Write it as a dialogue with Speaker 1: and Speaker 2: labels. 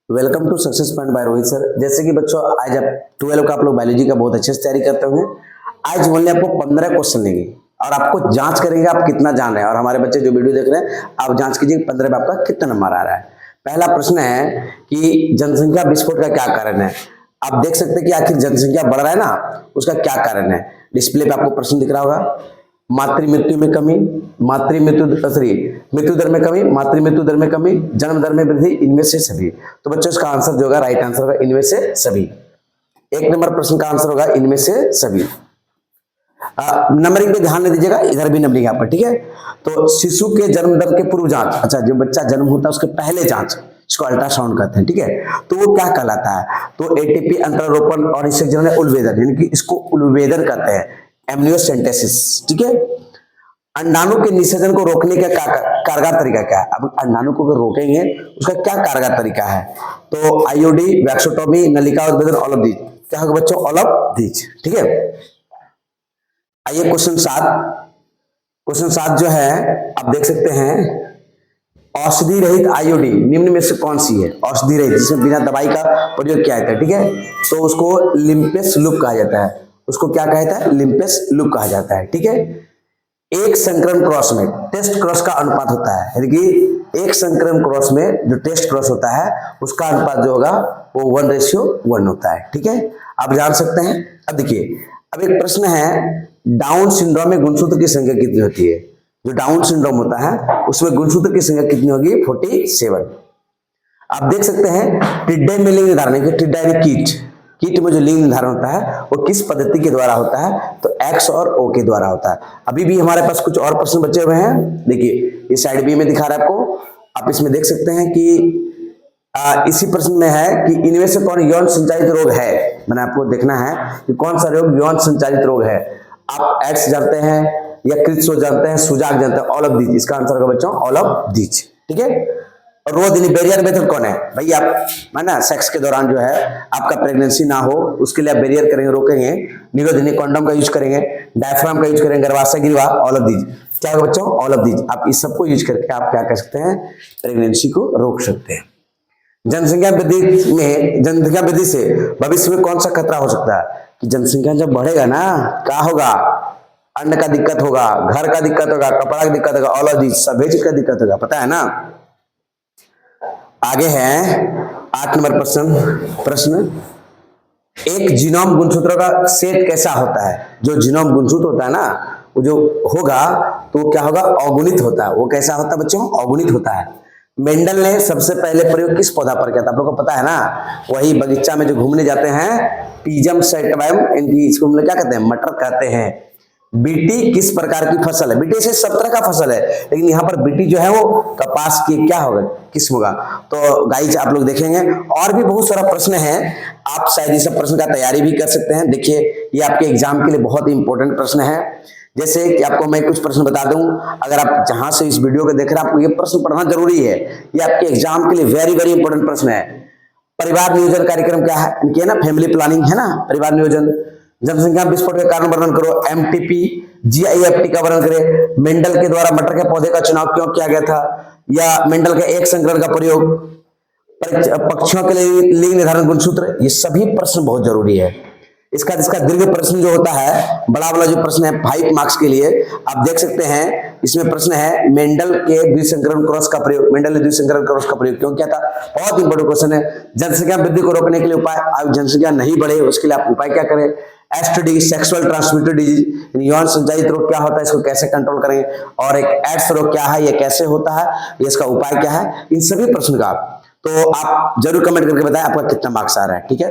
Speaker 1: Welcome to success point by Rohit sir. जैसे कि बच्चों आज आप 12 का आप लोग बायोलॉजी का बहुत अच्छे से तैयारी करते होंगे। आज ओनली आपको 15 क्वेश्चन लेंगे और आपको जांच करेंगे आप कितना जान रहे हैं। और हमारे बच्चे जो वीडियो देख रहे हैं आप जांच कीजिए 15 में आपका कितना नंबर आ रहा है। पहला प्रश्न है कि जनसंख्या विस्फोट का क्या कारण है। आप देख सकते हैं कि आखिर जनसंख्या बढ़ रहा है ना, उसका क्या कारण है। डिस्प्ले पे आपको प्रश्न दिख रहा होगा। मातृ मृत्यु में कमी, मातृ मृत्यु मृत्यु दर में कमी, मातृ मृत्यु दर में कमी, जन्म दर में वृद्धि, इनमें से सभी। तो बच्चों इसका आंसर जो होगा राइट आंसर होगा इनमें से सभी। एक नंबर प्रश्न का आंसर होगा इनमें से सभी। नंबरिंग पे ध्यान नहीं दीजिएगा, इधर भी नंबरिंग यहाँ पर, ठीक है। तो शिशु के जन्म दर के पूर्व जांच, अच्छा जो बच्चा जन्म होता है उसके पहले जांच, इसको अल्ट्रासाउंड कहते हैं, ठीक है। तो वो क्या कहलाता है, तो एटीपी अंतरारोपण और इससे जो है उलवेदन, यानी कि इसको उलवेदन कहते हैं, एमनियोसेंटेसिस, ठीक है। अंडाणु के निषेचन को रोकने का कारगर तरीका क्या है। अब अंडाणु को अगर रोकेंगे उसका क्या कारगर तरीका है, तो आईओडी, वैक्सोटोमी, नलिका उद्भेदन, ऑल ऑफ दीज। क्या होगा बच्चों, ऑल ऑफ दीज, ठीक है। आइए क्वेश्चन 7 जो है आप देख सकते हैं, औषधि रहित आईओडी निम्न में से कौन सी है। औषधि रहित जिसमें बिना दवाई का प्रयोग किया जाता है, ठीक है, तो उसको लिम्पेस लूप कहा जाता है। उसको क्या कहता है, लिम्पेस लूप कहा जाता है, ठीक है। एक संकरण क्रॉस में टेस्ट क्रॉस का अनुपात होता है, यानी कि एक संकरण क्रॉस में जो टेस्ट क्रॉस होता है उसका अनुपात जो होगा वो 1:1 होता है, ठीक है। आप जान सकते हैं। अब देखिए, अब एक प्रश्न है, डाउन सिंड्रोम में गुणसूत्र की संख्या कितनी होती है। जो डाउन सिंड्रोम होता है उसमें गुणसूत्र की संख्या कितनी होगी, 47। आप देख सकते हैं टिड्डे में लिंग निर्धारण, टिड्डा यानी कीट में जो लिंग निर्धारण होता है वो किस पद्धति के द्वारा होता है, तो एक्स और ओ के द्वारा होता है। अभी भी हमारे पास कुछ और प्रश्न बचे हुए हैं। देखिए इस साइड बी में दिखा रहा है आपको, आप इसमें देख सकते हैं कि इसी प्रश्न में है कि इनमें से कौन यौन संचालित रोग है। मैंने आपको देखना है कि कौन सा रोग यौन संचालित रोग है। आप एड्स जानते हैं या क्रिप्सो जानते हैं, सुजाक जानते हैं, ऑल ऑफ दीज। इसका आंसर होगा बच्चों ऑल ऑफ दीज, ठीक है। रोधिनी बैरियर मेथड कौन है भाई, आप ना सेक्स के दौरान जो है आपका प्रेगनेंसी ना हो उसके लिए आप बैरियर करेंगे, रोकेंगे, निरोधिनी कॉन्डोम का यूज करेंगे, डायफ्राम का यूज करेंगे, गर्भाशय गिरवा, ऑल ऑफ दीज। क्या होगा बच्चों, ऑल ऑफ दीज। आप इस सबको यूज करके आप क्या कर सकते हैं, प्रेगनेंसी को रोक सकते हैं। जनसंख्या वृद्धि से भविष्य में कौन सा खतरा हो सकता है, कि जनसंख्या जब बढ़ेगा ना क्या होगा, अन्न का दिक्कत होगा, घर का दिक्कत होगा, कपड़ा का दिक्कत होगा, ऑल ऑफ दीज, सभी चीज का दिक्कत होगा, पता है ना। आगे है 8 नंबर प्रश्न, एक जीनोम गुणसूत्रों का सेट कैसा होता है। जो जीनोम गुणसूत्र होता है ना वो जो होगा तो वो क्या होगा, अगुणित होता है। वो कैसा होता है बच्चों, अगुणित होता है। मेंडल ने सबसे पहले प्रयोग किस पौधा पर किया था, आप लोगों को पता है ना, वही बगीचा में जो घूमने जाते हैं, पीजम सैटिवम, इनकी इसको हम लोग क्या कहते हैं, मटर कहते हैं। बीटी किस प्रकार की फसल है, बीटी से सब तरह का फसल है, लेकिन यहाँ पर बीटी जो है वो कपास की क्या होगा, किस्म होगा। तो गाइस आप लोग देखेंगे और भी बहुत सारा प्रश्न है, आप शायद इस प्रश्न का तैयारी भी कर सकते हैं। देखिए ये आपके एग्जाम के लिए बहुत ही इंपॉर्टेंट प्रश्न है। जैसे कि आपको मैं कुछ प्रश्न बता दूं, अगर आप जहां से इस वीडियो को देख रहे हैं आपको ये प्रश्न पढ़ना जरूरी है, ये आपके एग्जाम के लिए वेरी वेरी इंपॉर्टेंट प्रश्न है। परिवार नियोजन कार्यक्रम क्या है, इनकी है ना फैमिली प्लानिंग है ना, परिवार नियोजन। जनसंख्या विस्फोट के कारण वर्णन करो, एमटीपी जीआईएफटी का वर्णन करें। मेंडल के द्वारा मटर के पौधे का चुनाव क्यों किया गया था, या मेंडल के एक संकरण का प्रयोग, पक्षियों के लिए लिंग निर्धारण गुणसूत्र, ये सभी प्रश्न बहुत जरूरी है। इसका दीर्घ प्रश्न जो होता है, बड़ा वाला जो प्रश्न है 5 मार्क्स के लिए, आप देख सकते हैं इसमें प्रश्न है मेंडल के द्विसंकरण क्रॉस का प्रयोग, मेंडल ने द्विसंकरण क्रॉस का प्रयोग क्यों किया था, बहुत इंपॉर्टेंट क्वेश्चन है। जनसंख्या वृद्धि को रोकने के लिए उपाय, अब जनसंख्या नहीं बढ़े उसके लिए आप उपाय क्या करें। एसटीडी सेक्सुअल ट्रांसमिटेड डिजीज, यौन संचालित रोग क्या होता है, इसको कैसे कंट्रोल करेंगे, और एक एड्स रोग क्या है, ये कैसे होता है, ये इसका उपाय क्या है। इन सभी प्रश्न का तो आप जरूर कमेंट करके बताएं आपका कितना मार्क्स आ रहा है, ठीक है।